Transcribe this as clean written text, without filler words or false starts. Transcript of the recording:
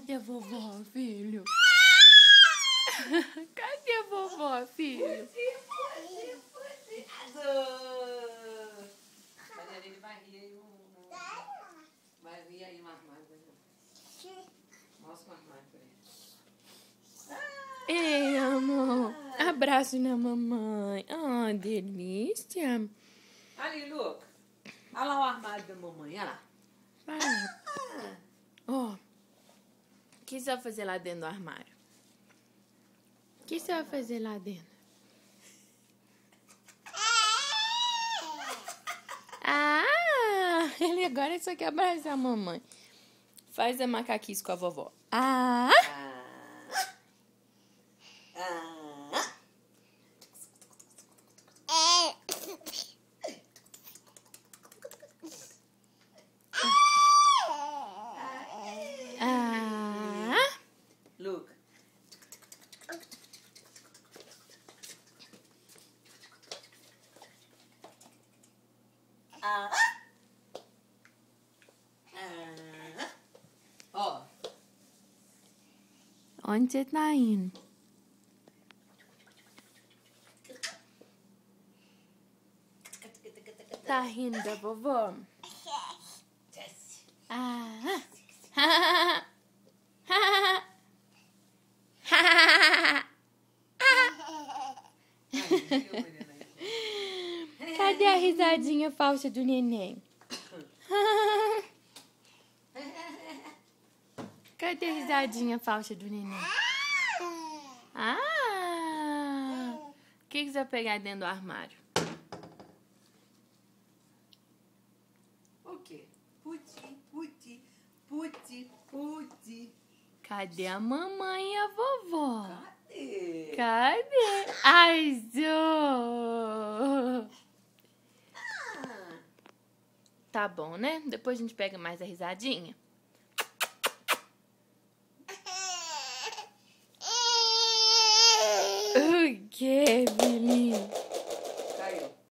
Cadê a vovó, filho? Cadê a vovó, filho? Mas ele vai rir aí, vai rir aí no armário. Mostra o armário pra ele. Ei, amor. Abraço na mamãe. Ah, delícia. Ali, Luca. Olha lá o armário da mamãe, olha lá. Ó, o que você vai fazer lá dentro do armário? O que você vai fazer lá dentro? Ah, ele agora só quer abraçar a mamãe. Faz a macaquice com a vovó. Ah! Luca. Ó. Onde você tá indo? Tá rindo da vovó? Ah! Cadê a risadinha falsa do neném? Cadê a risadinha falsa do neném? Ah! O que você vai pegar dentro do armário? O quê? Puti, puti, puti, puti. Cadê a mamãe e a vovó? Cadê? Cadê? Ai, Zô! Tá bom, né? Depois a gente pega mais a risadinha. O que, filhinho?